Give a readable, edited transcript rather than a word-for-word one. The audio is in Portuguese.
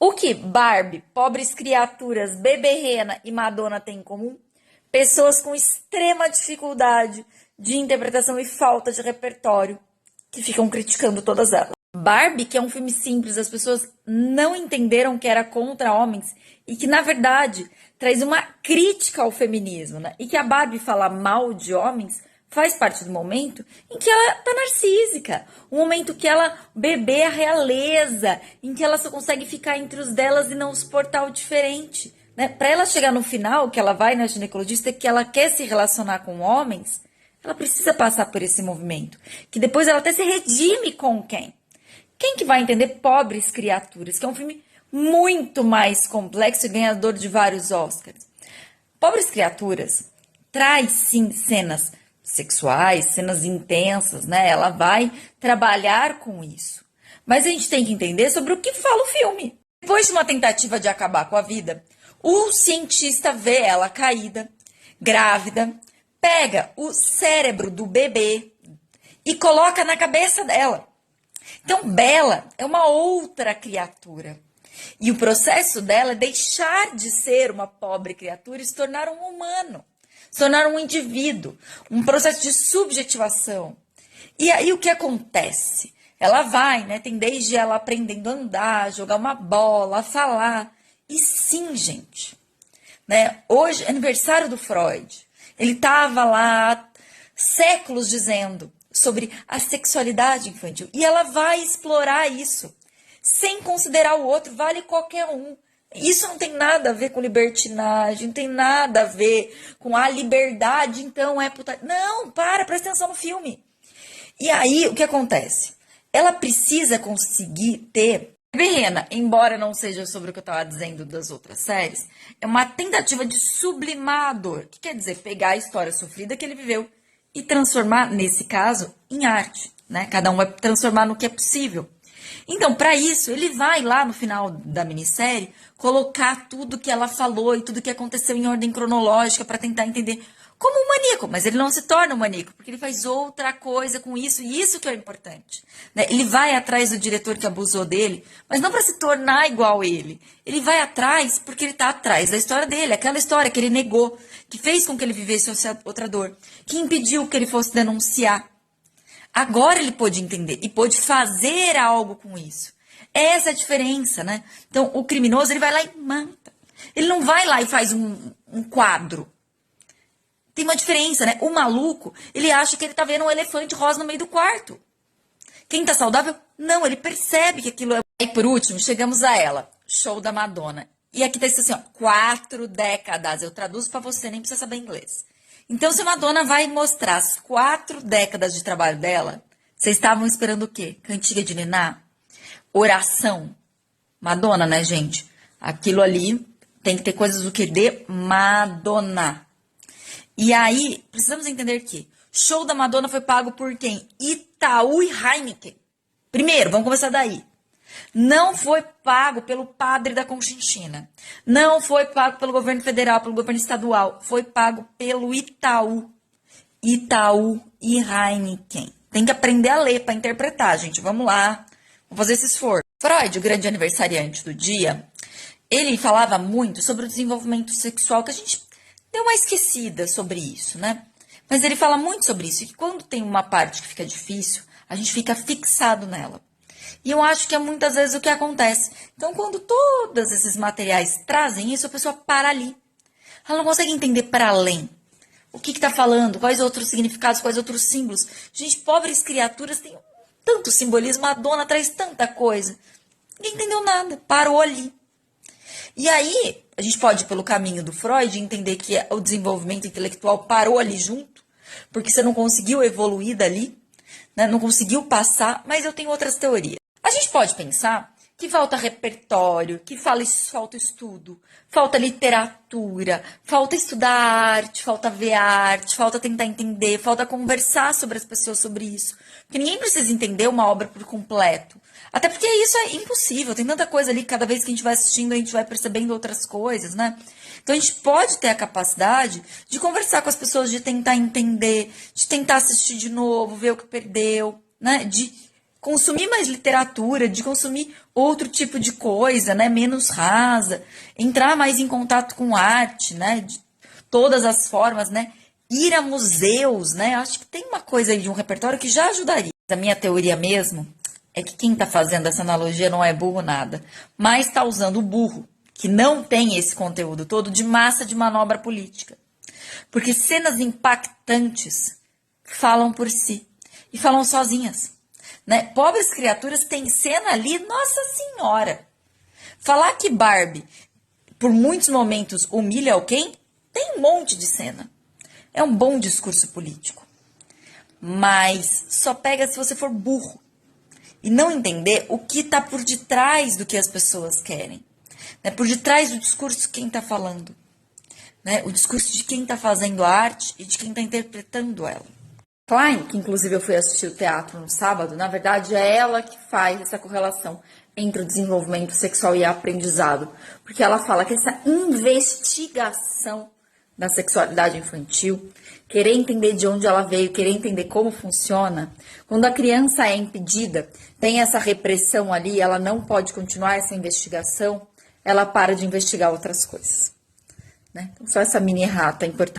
O que Barbie, pobres criaturas, Bebê Rena e Madonna têm em comum? Pessoas com extrema dificuldade de interpretação e falta de repertório que ficam criticando todas elas. Barbie, que é um filme simples, as pessoas não entenderam que era contra homens e que, na verdade, traz uma crítica ao feminismo, né? E que a Barbie falar mal de homens faz parte do momento em que ela tá narcísica, um momento que ela bebê a realeza, em que ela só consegue ficar entre os delas e não suportar o diferente, né? Para ela chegar no final, que ela vai na ginecologista, que ela quer se relacionar com homens, ela precisa passar por esse movimento, que depois ela até se redime com quem? Quem que vai entender Pobres Criaturas, que é um filme muito mais complexo e ganhador de vários Oscars. Pobres Criaturas traz sim cenas sexuais, cenas intensas, né? Ela vai trabalhar com isso. Mas a gente tem que entender sobre o que fala o filme. Depois de uma tentativa de acabar com a vida, o cientista vê ela caída, grávida, pega o cérebro do bebê e coloca na cabeça dela. Então, Bela é uma outra criatura. E o processo dela é deixar de ser uma pobre criatura e se tornar um humano, se tornar um indivíduo, um processo de subjetivação. E aí o que acontece? Ela vai, né? Tem desde ela aprendendo a andar, jogar uma bola, falar. E sim, gente, né? Hoje é aniversário do Freud. Ele estava lá séculos dizendo sobre a sexualidade infantil. E ela vai explorar isso, sem considerar o outro, vale qualquer um. Isso não tem nada a ver com libertinagem, não tem nada a ver com a liberdade, então é putaria. Não, presta atenção no filme. E aí, o que acontece? Ela precisa conseguir ter... Rena, embora não seja sobre o que eu estava dizendo das outras séries, é uma tentativa de sublimar a dor, que quer dizer pegar a história sofrida que ele viveu e transformar, nesse caso, em arte, né? Cada um vai transformar no que é possível. Então, para isso, ele vai lá no final da minissérie colocar tudo que ela falou e tudo que aconteceu em ordem cronológica para tentar entender como um maníaco, mas ele não se torna um maníaco, porque ele faz outra coisa com isso, e isso que é importante, né? Ele vai atrás do diretor que abusou dele, mas não para se tornar igual a ele. Ele vai atrás porque ele está atrás da história dele, aquela história que ele negou, que fez com que ele vivesse outra dor, que impediu que ele fosse denunciar. Agora ele pôde entender e pôde fazer algo com isso. Essa é a diferença, né? Então, o criminoso, ele vai lá e mata. Ele não vai lá e faz um quadro. Tem uma diferença, né? O maluco, ele acha que ele tá vendo um elefante rosa no meio do quarto. Quem tá saudável, não, ele percebe que aquilo é... E por último, chegamos a ela, show da Madonna. E aqui tá escrito assim, ó, 4 décadas. Eu traduzo pra você, nem precisa saber inglês. Então, se a Madonna vai mostrar as 4 décadas de trabalho dela, vocês estavam esperando o quê? Cantiga de niná? Oração? Madonna, né, gente? Aquilo ali tem que ter coisas do que de Madonna. E aí, precisamos entender que show da Madonna foi pago por quem? Itaú e Heineken. Primeiro, vamos começar daí. Não foi pago pelo padre da Conchinchina. Não foi pago pelo governo federal, pelo governo estadual. Foi pago pelo Itaú. Itaú e Heineken. Tem que aprender a ler para interpretar, gente. Vamos lá. Vamos fazer esse esforço. Freud, o grande aniversariante do dia, ele falava muito sobre o desenvolvimento sexual, que a gente deu uma esquecida sobre isso, né? Mas ele fala muito sobre isso, e que quando tem uma parte que fica difícil, a gente fica fixado nela. E eu acho que é muitas vezes o que acontece. Então, quando todos esses materiais trazem isso, a pessoa para ali. Ela não consegue entender para além. O que está falando, quais outros significados, quais outros símbolos. Gente, pobres criaturas têm tanto simbolismo, a dona traz tanta coisa. Ninguém entendeu nada, parou ali. E aí, a gente pode ir pelo caminho do Freud entender que o desenvolvimento intelectual parou ali junto, porque você não conseguiu evoluir dali, né? Não conseguiu passar, mas eu tenho outras teorias. A gente pode pensar que falta repertório, que falta estudo, falta literatura, falta estudar arte, falta ver arte, falta tentar entender, falta conversar sobre as pessoas sobre isso. Porque ninguém precisa entender uma obra por completo. Até porque isso é impossível, tem tanta coisa ali que cada vez que a gente vai assistindo, a gente vai percebendo outras coisas, né? Então a gente pode ter a capacidade de conversar com as pessoas, de tentar entender, de tentar assistir de novo, ver o que perdeu, né? De consumir mais literatura, de consumir outro tipo de coisa, né, menos rasa, entrar mais em contato com arte, né, de todas as formas, né, ir a museus, né, acho que tem uma coisa aí de um repertório que já ajudaria. A minha teoria mesmo é que quem está fazendo essa analogia não é burro nada, mas está usando o burro, que não tem esse conteúdo todo, de massa de manobra política. Porque cenas impactantes falam por si e falam sozinhas. Né? Pobres Criaturas tem cena ali, nossa senhora. Falar que Barbie, por muitos momentos, humilha alguém, tem um monte de cena. É um bom discurso político. Mas só pega se você for burro e não entender o que está por detrás do que as pessoas querem. Né? Por detrás do discurso de quem está falando. Né? O discurso de quem está fazendo a arte e de quem está interpretando ela. Klein, que inclusive eu fui assistir o teatro no sábado, na verdade é ela que faz essa correlação entre o desenvolvimento sexual e o aprendizado. Porque ela fala que essa investigação da sexualidade infantil, querer entender de onde ela veio, querer entender como funciona, quando a criança é impedida, tem essa repressão ali, ela não pode continuar essa investigação, ela para de investigar outras coisas. Né? Então, só essa mini errata é importante.